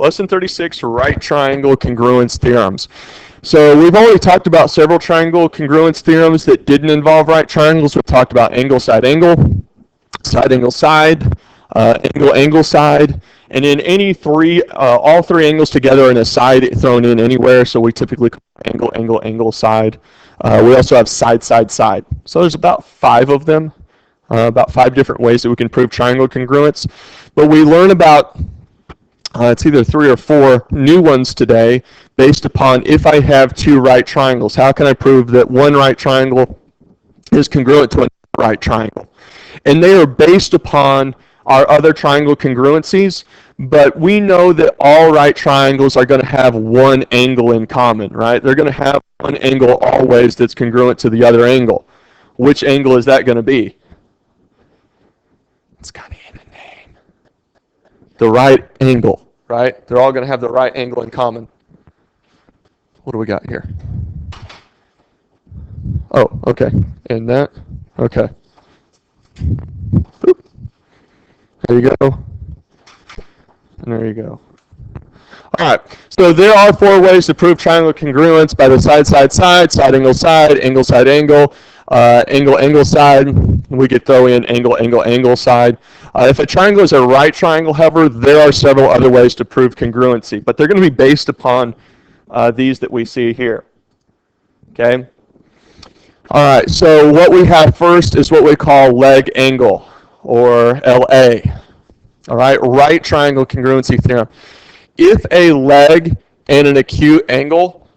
Lesson 36, right triangle congruence theorems. So we've already talked about several triangle congruence theorems that didn't involve right triangles. We talked about angle, side, angle, side, angle, angle, side. And in any three, all three angles together and a side thrown in anywhere. So we typically call angle, angle, angle, side. We also have side, side, side. So there's about 5 of them, about 5 different ways that we can prove triangle congruence. But we learn about, it's either 3 or 4 new ones today based upon if I have 2 right triangles. How can I prove that one right triangle is congruent to another right triangle? And they are based upon our other triangle congruencies, but we know that all right triangles are going to have one angle in common, right? They're going to have one angle always that's congruent to the other angle. Which angle is that going to be? It's kind of in the name. The right angle, right? They're all going to have the right angle in common. What do we got here? Oh, okay. And that? Okay. Boop. There you go. And there you go. All right. So there are 4 ways to prove triangle congruence by the side, side, side, side, angle, side, angle, side, angle, angle, angle, side. We could throw in angle, angle, angle, side. If a triangle is a right triangle, however, there are several other ways to prove congruency, but they're going to be based upon these that we see here. Okay. All right. So what we have first is what we call leg angle, or LA. All right. Right triangle congruency theorem. If a leg and an acute angle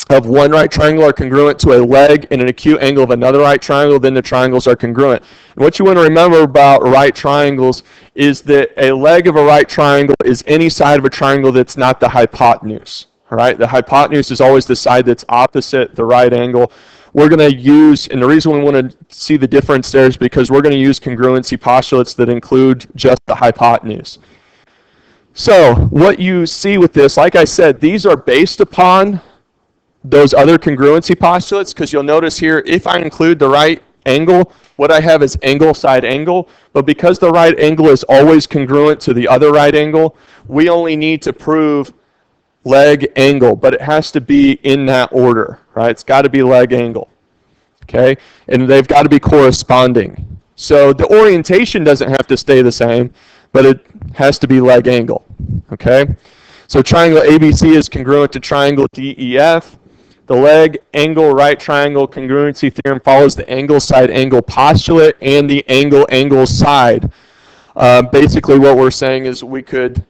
of one right triangle are congruent to a leg and an acute angle of another right triangle, then the triangles are congruent. And what you want to remember about right triangles is that a leg of a right triangle is any side of a triangle that's not the hypotenuse. All right? The hypotenuse is always the side that's opposite the right angle. We're going to use, and the reason we want to see the difference there is because we're going to use congruency postulates that include just the hypotenuse. So what you see with this, like I said, these are based upon those other congruency postulates, because you'll notice here, if I include the right angle, what I have is angle, side, angle. But because the right angle is always congruent to the other right angle, we only need to prove leg angle, but it has to be in that order, right? It's got to be leg angle, okay? And they've got to be corresponding. So the orientation doesn't have to stay the same, but it has to be leg angle, okay? So triangle ABC is congruent to triangle DEF. The leg angle right triangle congruency theorem follows the angle side angle postulate and the angle side. Basically what we're saying is we could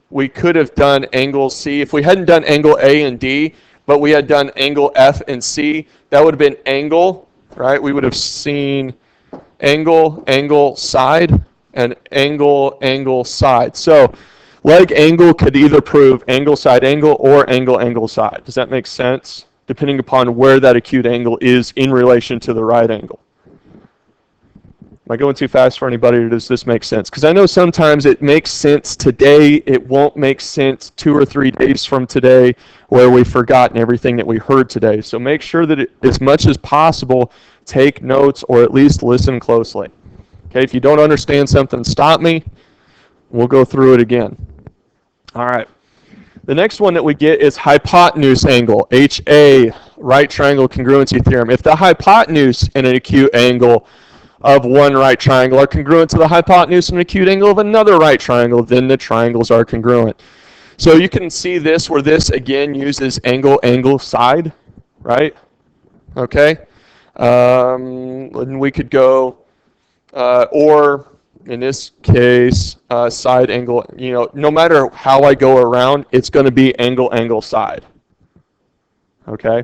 have done angle C. If we hadn't done angle A and D, but we had done angle F and C, that would have been angle, right? We would have seen angle, side, and angle, side. So leg angle could either prove angle, side, angle, or angle, side. Does that make sense? Depending upon where that acute angle is in relation to the right angle. Am I going too fast for anybody, or does this make sense? Because I know sometimes it makes sense today, it won't make sense 2 or 3 days from today, where we've forgotten everything that we heard today. So make sure that as much as possible, take notes or at least listen closely. Okay, if you don't understand something, stop me. We'll go through it again. All right. The next one that we get is hypotenuse angle, HA, right triangle congruency theorem. If the hypotenuse and an acute angle of one right triangle are congruent to the hypotenuse and acute angle of another right triangle, then the triangles are congruent. So you can see this where this again uses angle, side, right? Okay. And we could go, or in this case, side angle, no matter how I go around, it's going to be angle, side. Okay?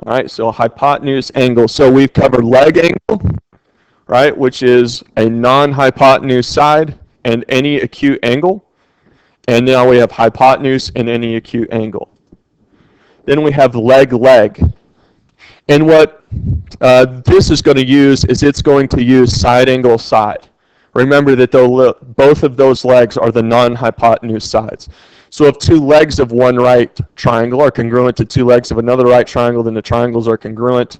All right, so hypotenuse angle. So we've covered leg angle, right, which is a non-hypotenuse side and any acute angle. And now we have hypotenuse and any acute angle. Then we have leg. And what this is going to use is it's going to use side angle, side. Remember that both of those legs are the non-hypotenuse sides. So if 2 legs of one right triangle are congruent to 2 legs of another right triangle, then the triangles are congruent.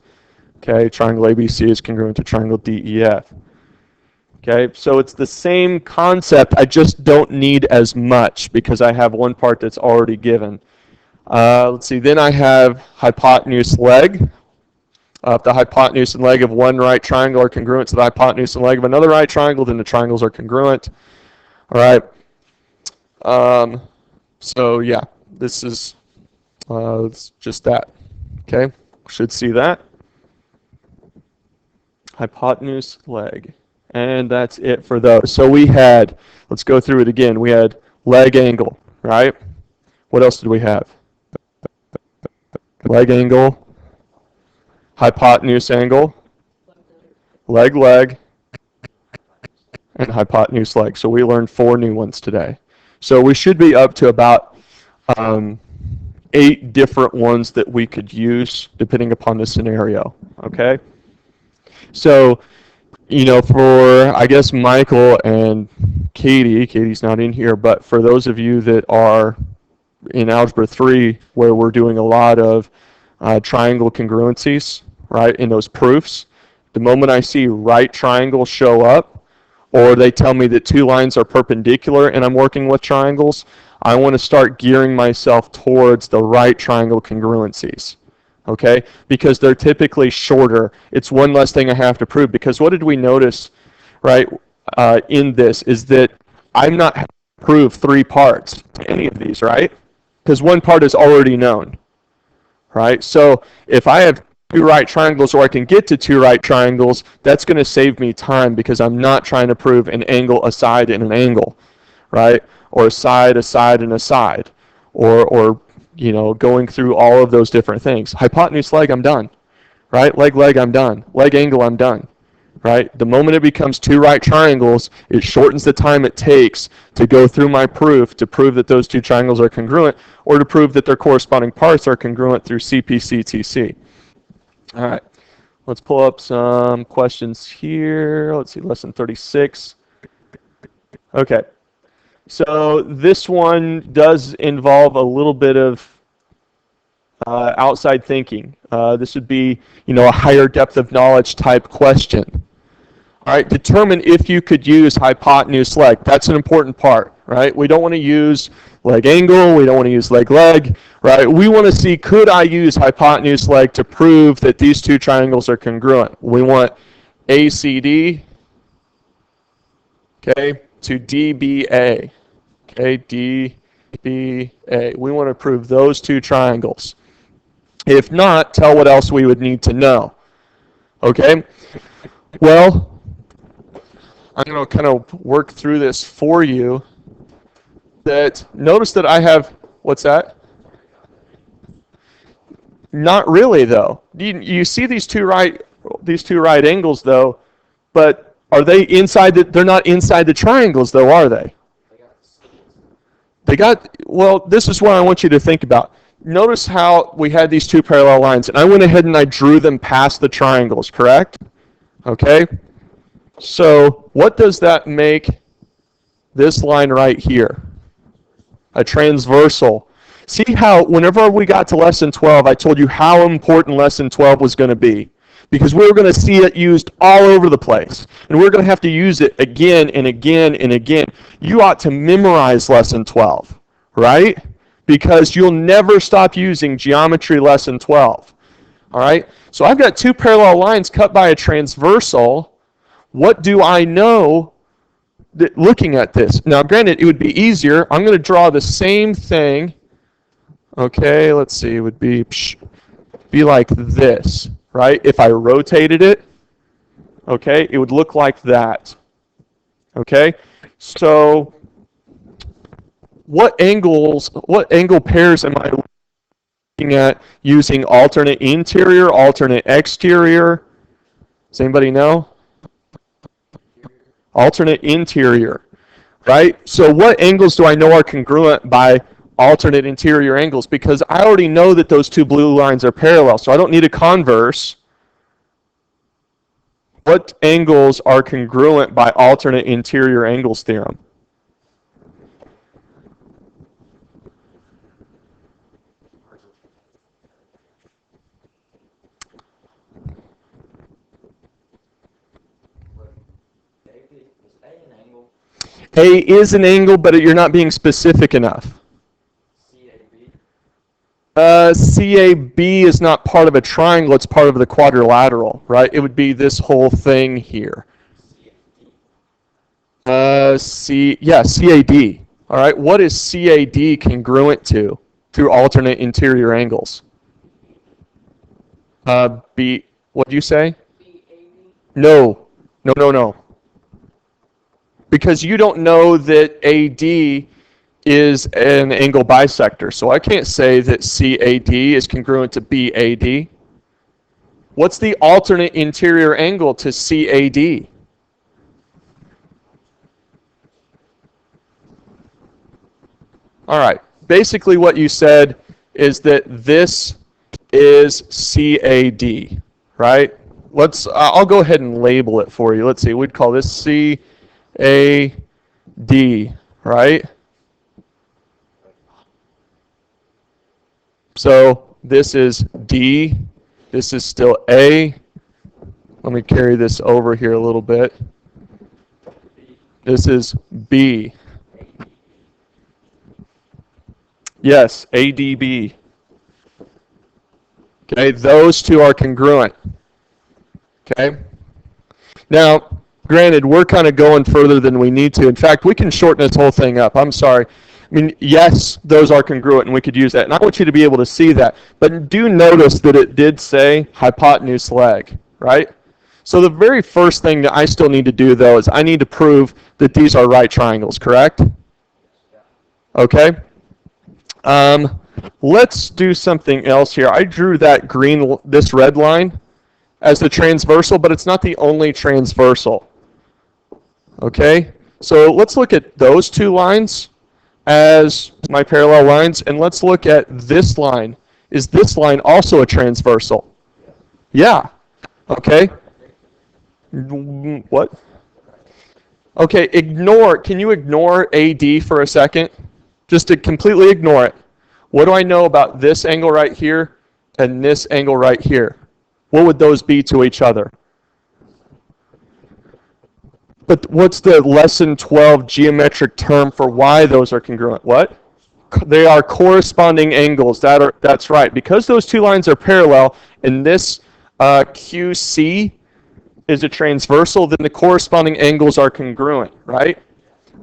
Okay, triangle ABC is congruent to triangle DEF. Okay, so it's the same concept, I just don't need as much because I have one part that's already given. Let's see, then I have hypotenuse leg. If the hypotenuse and leg of one right triangle are congruent to the hypotenuse and leg of another right triangle, then the triangles are congruent. All right. So yeah, this is it's just that. Okay, should see that. Hypotenuse, leg. And that's it for those. So we had, let's go through it again. We had leg angle, right? What else did we have? Leg angle, hypotenuse angle, leg, and hypotenuse leg. So we learned 4 new ones today. So we should be up to about 8 different ones that we could use depending upon the scenario, okay? So, you know, for, I guess, Michael and Katie's not in here, but for those of you that are in Algebra 3 where we're doing a lot of triangle congruencies, right, in those proofs, the moment I see right triangle show up, or they tell me that 2 lines are perpendicular and I'm working with triangles, I want to start gearing myself towards the right triangle congruencies. Okay? Because they're typically shorter. It's one less thing I have to prove. Because what did we notice, right, in this is that I'm not having to prove 3 parts to any of these, right? Because one part is already known, right? So if I have 2 right triangles, or I can get to 2 right triangles, that's going to save me time because I'm not trying to prove an angle, a side, and an angle, right? Or a side, and a side, or you know, going through all of those different things. Hypotenuse leg, I'm done, right? Leg, I'm done. Leg angle, I'm done, right? The moment it becomes 2 right triangles, it shortens the time it takes to go through my proof to prove that those 2 triangles are congruent, or to prove that their corresponding parts are congruent through CPCTC. All right, let's pull up some questions here. Let's see, lesson 36. Okay, so this one does involve a little bit of outside thinking. This would be, you know, a higher depth of knowledge type question. All right, determine if you could use hypotenuse leg. That's an important part, right? We don't want to use leg angle. We don't want to use leg, right? We want to see, could I use hypotenuse leg to prove that these 2 triangles are congruent? We want ACD, okay, to DBA, okay, DBA. We want to prove those 2 triangles. If not, tell what else we would need to know, okay? Well, I'm going to kind of work through this for you. That notice that I have, what's that? Not really, though. You see these two right angles, though, but are they inside they're not inside the triangles, though, are they? Well, this is what I want you to think about. Notice how we had these 2 parallel lines, and I went ahead and I drew them past the triangles, correct? Okay? So what does that make this line right here? A transversal. See how whenever we got to lesson 12, I told you how important lesson 12 was going to be. Because we were going to see it used all over the place. And we're going to have to use it again and again and again. You ought to memorize lesson 12, right? Because you'll never stop using geometry lesson 12. All right? So I've got 2 parallel lines cut by a transversal. What do I know looking at this? Now, granted, it would be easier. I'm going to draw the same thing. Okay, let's see. It would be like this, right? If I rotated it, okay, it would look like that. Okay, so what angle pairs am I looking at using alternate interior, alternate exterior? Does anybody know? Alternate interior, right? So what angles do I know are congruent by alternate interior angles? Because I already know that those 2 blue lines are parallel, so I don't need a converse. What angles are congruent by alternate interior angles theorem? A is an angle, but you're not being specific enough. CAB is not part of a triangle, it's part of the quadrilateral, right? It would be this whole thing here. CAD. All right, what is CAD congruent to through alternate interior angles? B, what did you say? No. Because you don't know that AD is an angle bisector. So I can't say that CAD is congruent to BAD. What's the alternate interior angle to CAD? All right. Basically what you said is that this is CAD, right? I'll go ahead and label it for you. Let's see. We'd call this CAD, right? So this is D, this is still A. Let me carry this over here a little bit. This is B. Yes, ADB. Okay, those two are congruent. Okay? Now, granted, we're kind of going further than we need to. In fact, we can shorten this whole thing up. I'm sorry. I mean, yes, those are congruent, and we could use that. And I want you to be able to see that. But do notice that it did say hypotenuse leg, right? So the very first thing that I still need to do, though, is I need to prove that these are right triangles, correct? Okay? Let's do something else here. I drew that this red line as the transversal, but it's not the only transversal. Okay? So let's look at those two lines as my parallel lines, and let's look at this line. Is this line also a transversal? Yeah. Okay. What? Okay, can you ignore AD for a second? Just to completely ignore it. What do I know about this angle right here and this angle right here? What would those be to each other? But what's the lesson 12 geometric term for why those are congruent? What? They are corresponding angles. That's right. Because those two lines are parallel and this QC is a transversal, then the corresponding angles are congruent, right?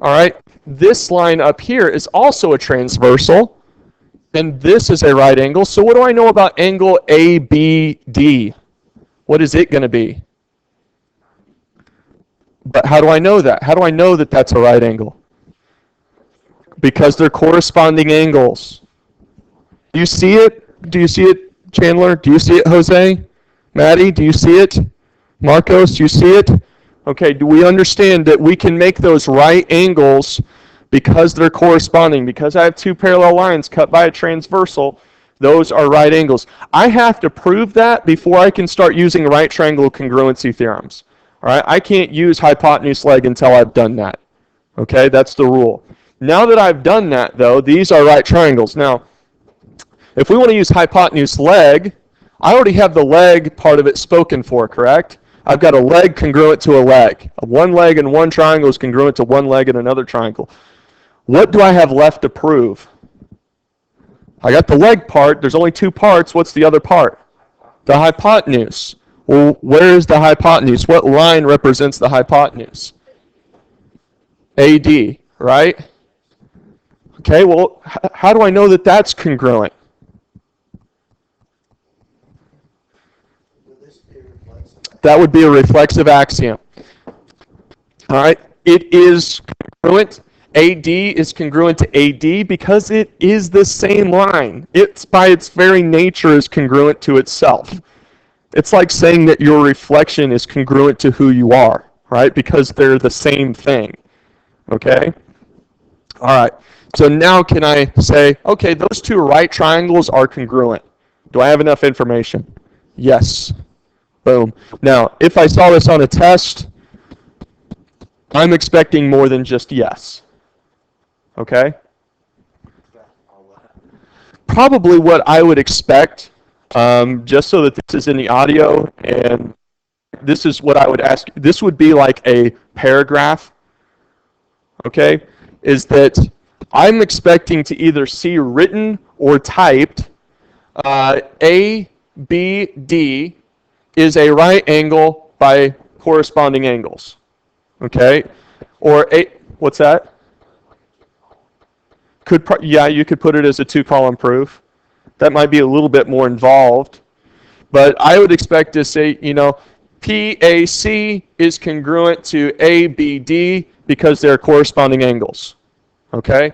All right. This line up here is also a transversal, and this is a right angle. So what do I know about angle ABD? What is it going to be? But how do I know that? How do I know that that's a right angle? Because they're corresponding angles. Do you see it? Do you see it, Chandler? Do you see it, Jose? Maddie, do you see it? Marcos, do you see it? Okay, do we understand that we can make those right angles because they're corresponding? Because I have two parallel lines cut by a transversal, those are right angles. I have to prove that before I can start using right triangle congruency theorems. All right, I can't use hypotenuse leg until I've done that. Okay, that's the rule. Now that I've done that, though, these are right triangles. Now, if we want to use hypotenuse leg, I already have the leg part of it spoken for, correct? I've got a leg congruent to a leg. One leg in one triangle is congruent to one leg in another triangle. What do I have left to prove? I got the leg part. There's only two parts. What's the other part? The hypotenuse. Well, where is the hypotenuse? What line represents the hypotenuse? AD, right? Okay, well, how do I know that that's congruent? That would be a reflexive axiom. All right, it is congruent. AD is congruent to AD because it is the same line. It's by its very nature is congruent to itself. It's like saying that your reflection is congruent to who you are, right? Because they're the same thing. Okay? All right. So now can I say, okay, those two right triangles are congruent. Do I have enough information? Yes. Boom. Now, if I saw this on a test, I'm expecting more than just yes. Okay? Probably what I would expect, just so that this is in the audio, and this is what I would ask. This would be like a paragraph okay, is that I'm expecting to either see written or typed A, B, D is a right angle by corresponding angles, okay? Or A, what's that? Yeah, you could put it as a two-column proof. That might be a little bit more involved, but I would expect to say, PAC is congruent to ABD because they're corresponding angles, okay?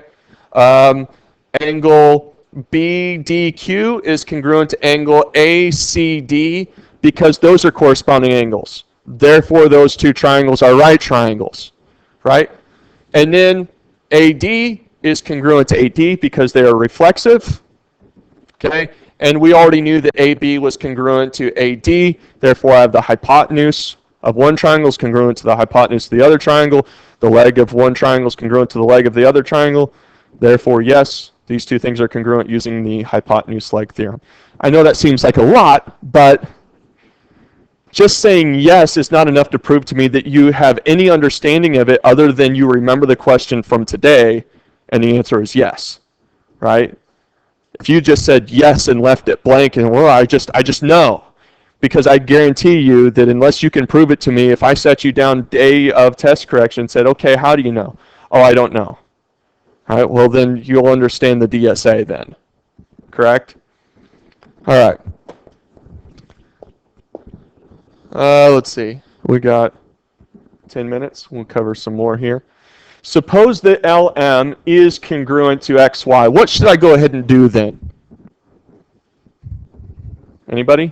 Angle BDQ is congruent to angle ACD because those are corresponding angles. Therefore, those two triangles are right triangles, right? And then AD is congruent to AD because they are reflexive, okay? And we already knew that AB was congruent to AD, therefore I have the hypotenuse of one triangle is congruent to the hypotenuse of the other triangle, the leg of one triangle is congruent to the leg of the other triangle, therefore yes, these two things are congruent using the hypotenuse leg theorem. I know that seems like a lot, but just saying yes is not enough to prove to me that you have any understanding of it other than you remember the question from today, and the answer is yes, right? If you just said yes and left it blank and, well, I just know, because I guarantee you that unless you can prove it to me, if I set you down day of test correction and said, okay, how do you know? Oh, I don't know. All right, well, then you'll understand the DSA then, correct? All right. Let's see. We got 10 minutes. We'll cover some more here. Suppose that LM is congruent to XY. What should I go ahead and do then? Anybody?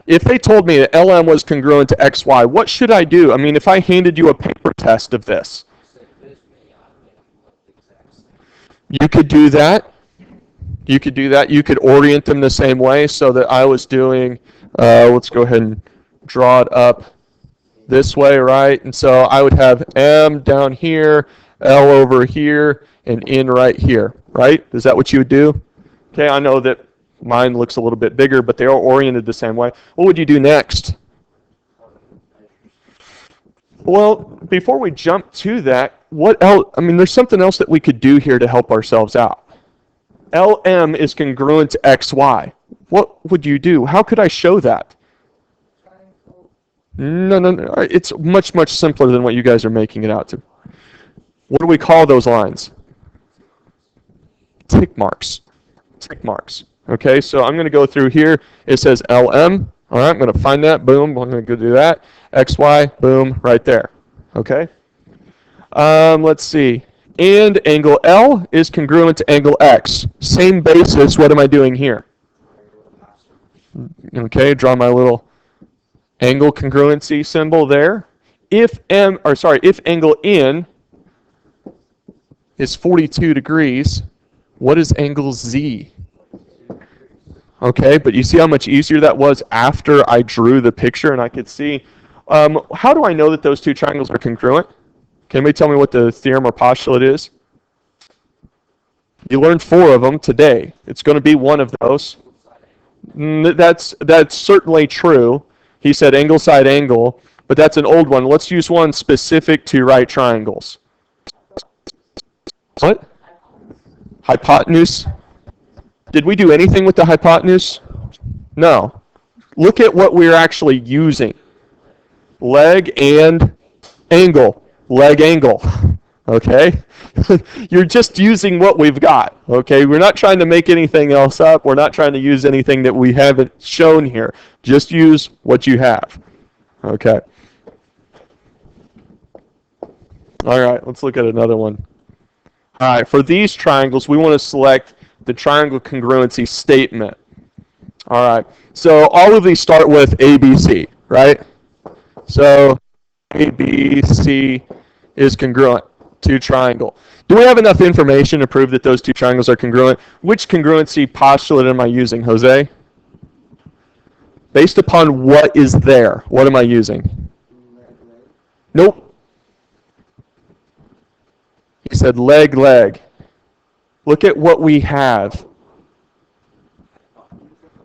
If they told me that LM was congruent to XY, what should I do? I mean, if I handed you a paper test of this. You could do that. You could do that. You could orient them the same way so that I was doing, let's go ahead and draw it up this way, right? And so I would have M down here, L over here, and N right here, right? Is that what you would do? Okay, I know that mine looks a little bit bigger, but they are oriented the same way. What would you do next? Well, before we jump to that, what else? I mean, there's something else that we could do here to help ourselves out. LM is congruent to XY. What would you do? How could I show that? No. It's much, much simpler than what you guys are making it out to. What do we call those lines? Tick marks. Tick marks. Okay, so I'm going to go through here. It says LM. All right, I'm going to find that. Boom. I'm going to go do that. XY. Boom. Right there. Okay. Let's see. And angle L is congruent to angle X. Same basis. What am I doing here? Okay, draw my little angle congruency symbol there. If angle N is 42 degrees, what is angle Z? Okay, but you see how much easier that was after I drew the picture and I could see. How do I know that those two triangles are congruent? Can anybody tell me what the theorem or postulate is? You learned 4 of them today. It's going to be one of those. That's certainly true. He said angle side angle, but that's an old one. Let's use one specific to right triangles. What? Hypotenuse. Did we do anything with the hypotenuse? No. Look at what we're actually using. Leg and angle. Leg angle. Okay? You're just using what we've got. Okay? We're not trying to make anything else up. We're not trying to use anything that we haven't shown here. Just use what you have. Okay? All right, let's look at another one. All right, for these triangles, we want to select the triangle congruency statement. All right, so all of these start with ABC, right? So ABC is congruent to triangle. Do we have enough information to prove that those two triangles are congruent? Which congruency postulate am I using, Jose? Based upon what is there, what am I using? Nope. He said leg, leg. Look at what we have.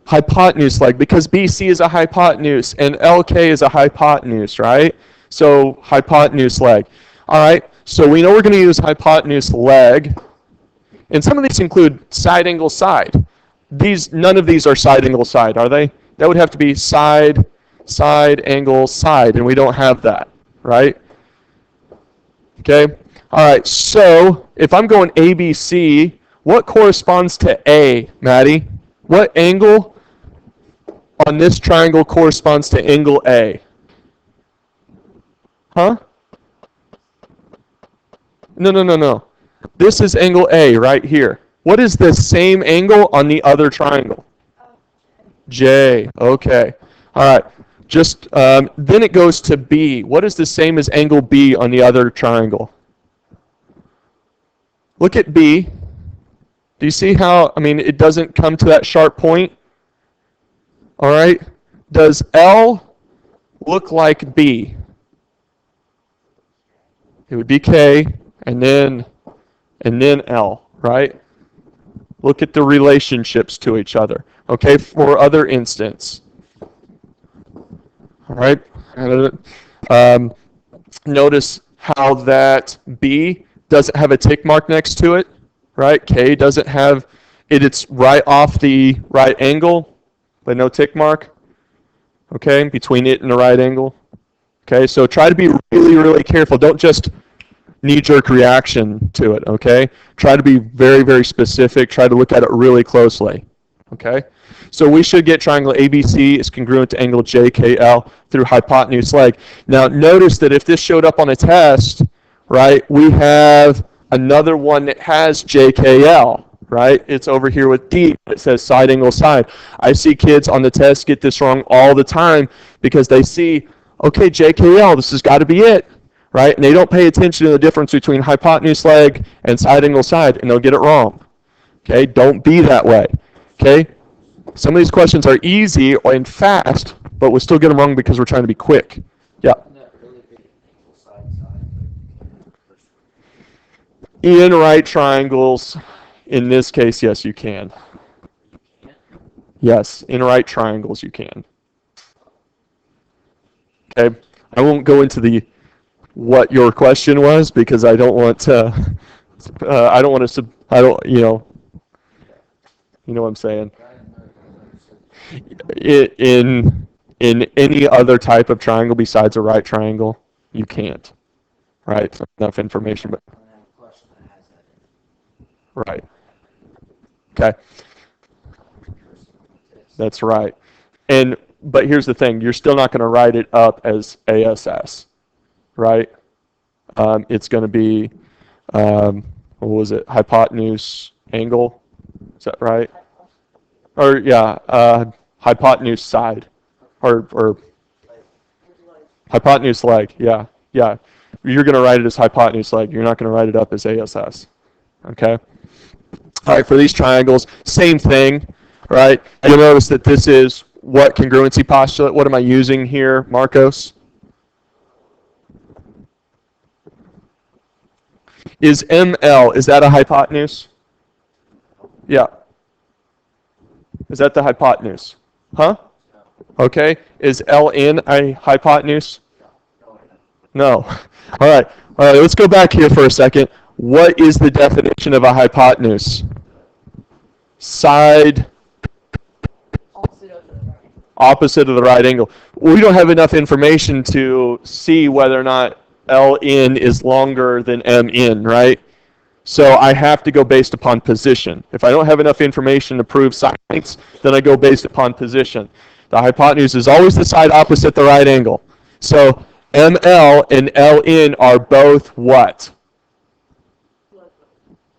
Hypotenuse leg, because BC is a hypotenuse and LK is a hypotenuse, right? So hypotenuse leg. All right, So we know we're going to use hypotenuse leg. And some of these include side angle side. None of these are side angle side, are they? That would have to be side, side angle side, and we don't have that, right? Okay. All right. So if I'm going ABC, what corresponds to A, Maddie? What angle on this triangle corresponds to angle A? Huh? No. This is angle A right here. What is the same angle on the other triangle? J. Okay. All right. Just then it goes to B. What is the same as angle B on the other triangle? Look at B. Do you see how, it doesn't come to that sharp point? All right. Does L look like B? It would be K and then L, right? Look at the relationships to each other. Okay, for other instance. All right. Notice how that B doesn't have a tick mark next to it, right? K doesn't have it. It's right off the right angle, but no tick mark. Okay, between it and the right angle. Okay, so try to be really, really careful. Don't just knee-jerk reaction to it, okay? Try to be very, very specific. Try to look at it really closely, okay? So we should get triangle ABC is congruent to angle JKL through hypotenuse leg. Now notice that if this showed up on a test, right, we have another one that has JKL, right? It's over here with D. It says side angle side. I see kids on the test get this wrong all the time because they see, okay, JKL, this has got to be it. Right? And they don't pay attention to the difference between hypotenuse leg and side angle side, and they'll get it wrong. Okay? Don't be that way. Okay? Some of these questions are easy and fast, but we'll still get them wrong because we're trying to be quick. Yeah. In right triangles, in this case, yes, you can. Yes, in right triangles, you can. Okay? I won't go into what your question was because I don't want to. You know what I'm saying. In any other type of triangle besides a right triangle, you can't. Right? So enough information, but. Right. Okay. That's right. But here's the thing: you're still not going to write it up as ASS. Right? It's going to be, what was it, hypotenuse angle? Is that right? Or, yeah, hypotenuse side. Or hypotenuse leg, yeah. You're going to write it as hypotenuse leg. You're not going to write it up as ASS. Okay? All right, for these triangles, same thing, right? You'll notice that this is what congruency postulate? What am I using here, Marcos? Is ML, is that a hypotenuse? Yeah. Is that the hypotenuse? Huh? Okay. Is LN a hypotenuse? No. All right, let's go back here for a second. What is the definition of a hypotenuse? Side opposite of the right angle. We don't have enough information to see whether or not LN is longer than MN, right? So I have to go based upon position. If I don't have enough information to prove science, then I go based upon position. The hypotenuse is always the side opposite the right angle. So ML and LN are both what?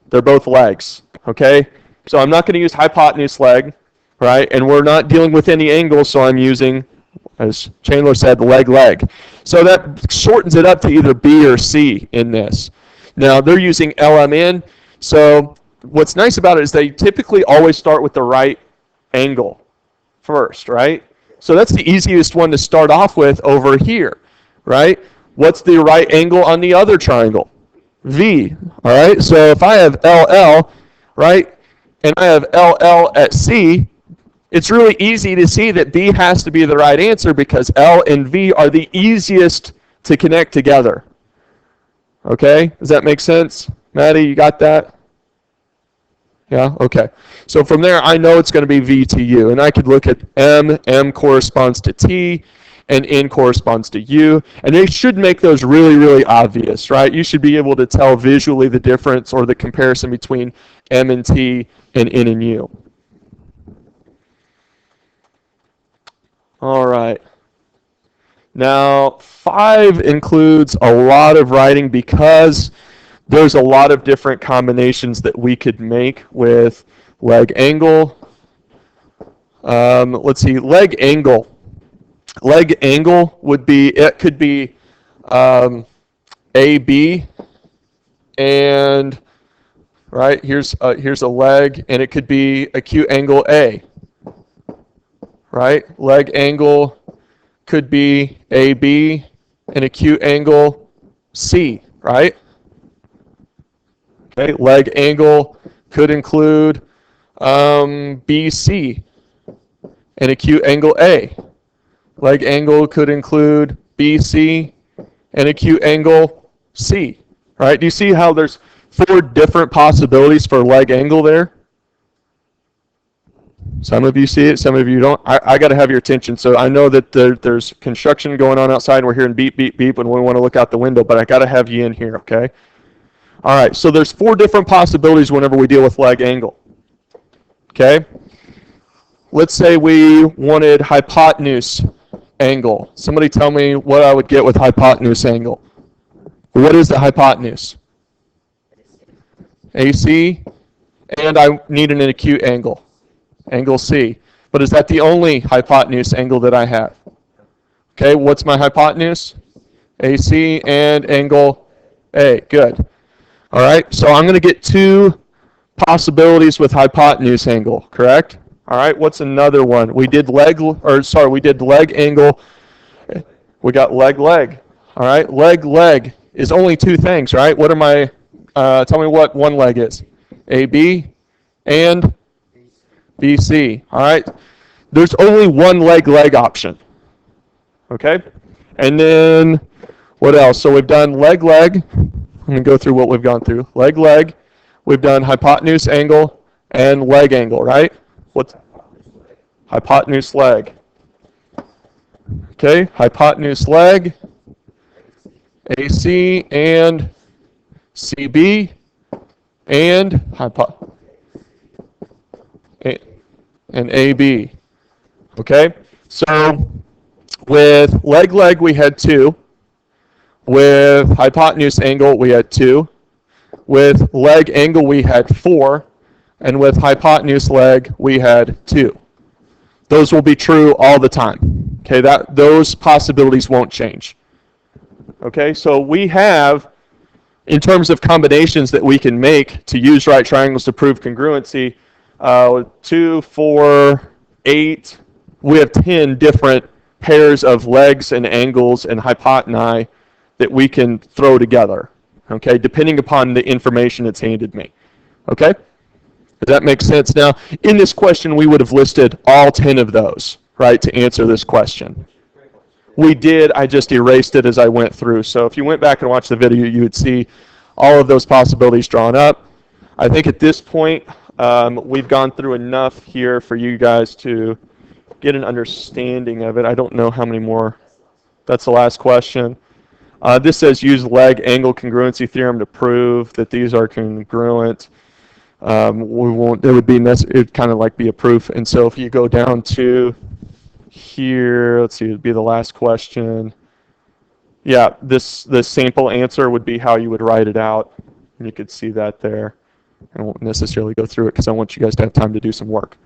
They're both legs, okay? So I'm not going to use hypotenuse leg, right? And we're not dealing with any angle, so I'm using, as Chandler said, leg. So that shortens it up to either B or C in this. Now, they're using LMN, so what's nice about it is they typically always start with the right angle first, right? So that's the easiest one to start off with over here, right? What's the right angle on the other triangle? V, all right? So if I have LL, right, and I have LL at C, it's really easy to see that B has to be the right answer because L and V are the easiest to connect together. Okay, does that make sense? Maddie, you got that? Yeah, okay. So from there, I know it's going to be V to U, and I could look at M corresponds to T, and N corresponds to U, and they should make those really, really obvious, right? You should be able to tell visually the difference or the comparison between M and T and N and U. All right. Now, 5 includes a lot of writing because there's a lot of different combinations that we could make with leg angle. Let's see, leg angle. Leg angle would be, it could be AB, and right, here's a leg, and it could be acute angle A, right? Leg angle could be AB and acute angle C, right? Okay, leg angle could include BC and acute angle A. Leg angle could include BC and acute angle C, right? Do you see how there's 4 different possibilities for leg angle there? Some of you see it, some of you don't. I got to have your attention. So I know that there's construction going on outside, and we're hearing beep, beep, beep, and we want to look out the window, but I got to have you in here, okay? All right, so there's 4 different possibilities whenever we deal with leg angle, okay? Let's say we wanted hypotenuse angle. Somebody tell me what I would get with hypotenuse angle. What is the hypotenuse? AC, and I need an acute angle, angle C. But is that the only hypotenuse angle that I have? Okay, what's my hypotenuse? AC and angle A. Good. All right, so I'm going to get 2 possibilities with hypotenuse angle, correct? All right, what's another one? We did leg angle. We got leg. All right, leg is only 2 things, right? What are my, tell me what one leg is. AB and BC. All right, there's only one leg option. Okay, and then what else? So we've done leg. I'm going to go through what we've gone through. Leg. We've done hypotenuse angle and leg angle, right? What's hypotenuse leg? Okay, hypotenuse leg, AC and CB, and AB. Okay, so with leg we had 2. With hypotenuse angle we had 2. With leg angle we had 4. And with hypotenuse leg we had 2. Those will be true all the time. Okay, those possibilities won't change. Okay, so we have, in terms of combinations that we can make to use right triangles to prove congruency, 2, 4, 8, we have 10 different pairs of legs and angles and hypotenuse that we can throw together, okay, depending upon the information that's handed me. Okay? Does that make sense? Now, in this question, we would have listed all 10 of those, right, to answer this question. We did. I just erased it as I went through. So if you went back and watched the video, you would see all of those possibilities drawn up. I think at this point, we've gone through enough here for you guys to get an understanding of it. I don't know how many more. That's the last question. This says use leg angle congruency theorem to prove that these are congruent. We won't. It would be it'd kind of like be a proof. And so if you go down to here, let's see, it'd be the last question. Yeah, this sample answer would be how you would write it out. And you could see that there. I won't necessarily go through it because I want you guys to have time to do some work.